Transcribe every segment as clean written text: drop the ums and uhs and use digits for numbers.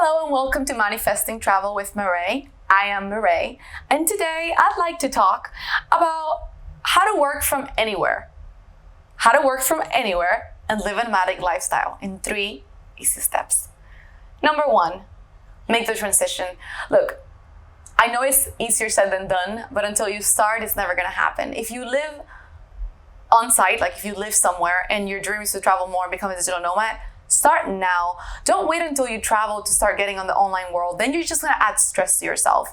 Hello and welcome to Manifesting Travel with Mireille. I am Mireille, and today I'd like to talk about how to work from anywhere. How to work from anywhere and live a nomadic lifestyle in 3 easy steps. Number 1, make the transition. Look, I know it's easier said than done, but until you start, it's never gonna happen. If you live on site, like if you live somewhere and your dream is to travel more and become a digital nomad, start now. Don't wait until you travel to start getting on the online world. Then you're just gonna add stress to yourself.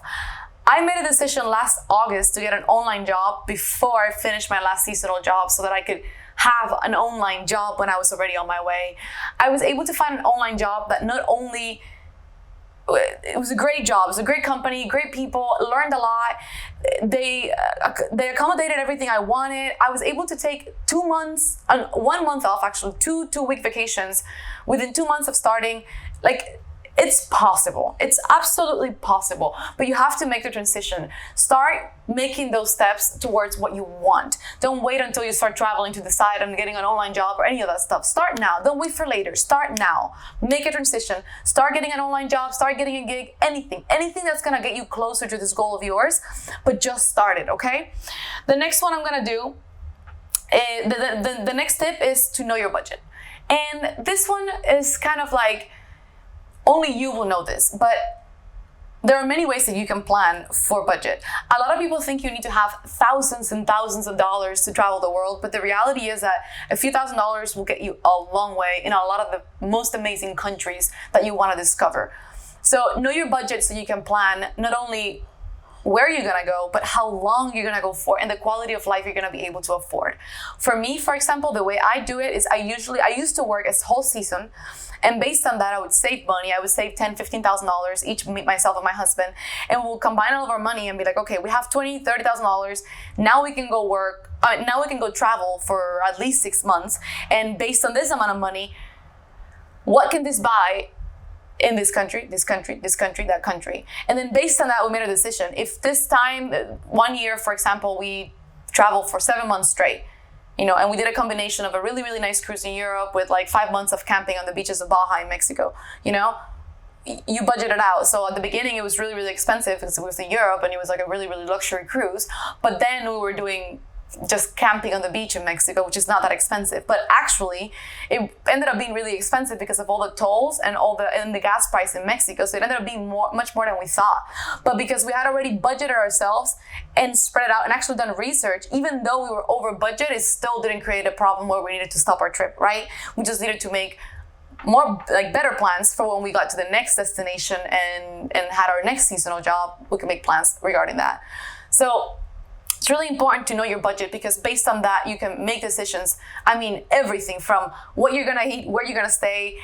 I made a decision last August to get an online job before I finished my last seasonal job so that I could have an online job when I was already on my way. I was able to find an online job that not only it was a great job. It was a great company, great people, learned a lot. They accommodated everything I wanted. I was able to take 2 months, 1 month off, actually, two-week vacations within 2 months of starting. Like, it's possible. It's absolutely possible. But you have to make the transition. Start making those steps towards what you want. Don't wait until you start traveling to decide on getting an online job or any of that stuff. Start now. Don't wait for later. Start now. Make a transition. Start getting an online job. Start getting a gig. Anything that's going to get you closer to this goal of yours. But just start it, okay? The next one I'm going to do, the next tip is to know your budget. And this one is kind of like, only you will know this, but there are many ways that you can plan for budget. A lot of people think you need to have thousands and thousands of dollars to travel the world, but the reality is that a few $1,000s will get you a long way in a lot of the most amazing countries that you want to discover. So know your budget so you can plan not only where you're gonna go, but how long you're gonna go for and the quality of life you're gonna be able to afford. For me, for example, the way I do it is I used to work a whole season, and based on that, I would save money. I would save $10,000, $15,000 each, myself and my husband, and we'll combine all of our money and be like, okay, we have $20,000, $30,000. Now we can go work. Now we can go travel for at least 6 months. And based on this amount of money, what can this buy in this country, that country? And then based on that, we made a decision. If this time, 1 year, for example, we travel for 7 months straight, and we did a combination of a really, really nice cruise in Europe with like 5 months of camping on the beaches of Baja in Mexico, you budget it out. So at the beginning, it was really, really expensive because it was in Europe and it was like a really, really luxury cruise. But then we were doing just camping on the beach in Mexico, which is not that expensive. But actually, it ended up being really expensive because of all the tolls and the gas price in Mexico. So it ended up being much more than we thought. But because we had already budgeted ourselves and spread it out and actually done research, even though we were over budget, it still didn't create a problem where we needed to stop our trip, right? We just needed to make better plans for when we got to the next destination and had our next seasonal job. We could make plans regarding that. So it's really important to know your budget because based on that, you can make decisions. I mean, everything from what you're gonna eat, where you're gonna stay,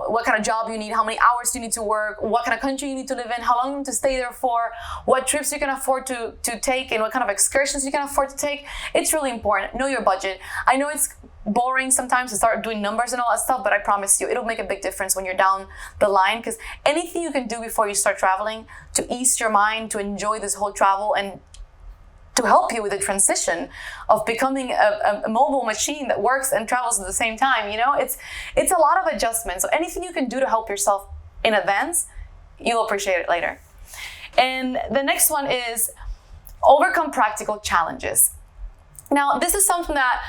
what kind of job you need, how many hours you need to work, what kind of country you need to live in, how long you need to stay there for, what trips you can afford to take, and what kind of excursions you can afford to take. It's really important. Know your budget. I know it's boring sometimes to start doing numbers and all that stuff, but I promise you, it'll make a big difference when you're down the line because anything you can do before you start traveling to ease your mind, to enjoy this whole travel and to help you with the transition of becoming a mobile machine that works and travels at the same time, it's a lot of adjustments. So anything you can do to help yourself in advance, you'll appreciate it later. And the next one is overcome practical challenges. Now, this is something that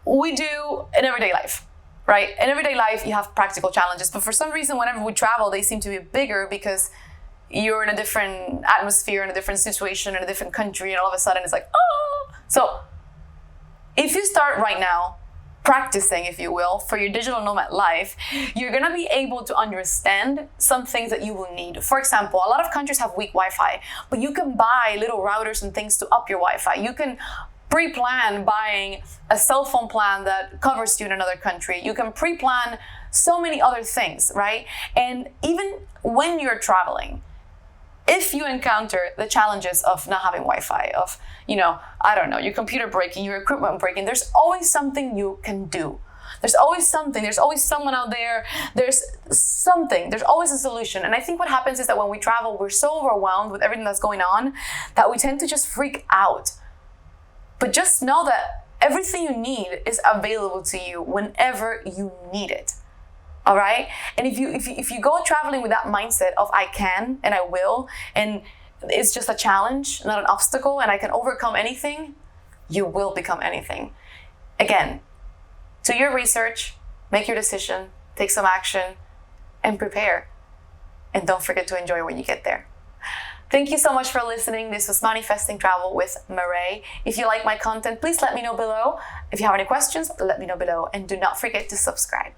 we do in everyday life, right? In everyday life, you have practical challenges, but for some reason, whenever we travel, they seem to be bigger because you're in a different atmosphere, in a different situation, in a different country, and all of a sudden it's like, oh! So if you start right now practicing, if you will, for your digital nomad life, you're gonna be able to understand some things that you will need. For example, a lot of countries have weak Wi-Fi, but you can buy little routers and things to up your Wi-Fi. You can pre-plan buying a cell phone plan that covers you in another country. You can pre-plan so many other things, right? And even when you're traveling, if you encounter the challenges of not having Wi-Fi, of, your computer breaking, your equipment breaking, there's always something you can do. There's always something. There's always someone out there. There's something. There's always a solution. And I think what happens is that when we travel, we're so overwhelmed with everything that's going on that we tend to just freak out. But just know that everything you need is available to you whenever you need it. All right. And if you go traveling with that mindset of I can and I will, and it's just a challenge, not an obstacle, and I can overcome anything, you will become anything. Again, do your research, make your decision, take some action, and prepare. And don't forget to enjoy when you get there. Thank you so much for listening. This was Manifesting Travel with Mireille. If you like my content, please let me know below. If you have any questions, let me know below. And do not forget to subscribe.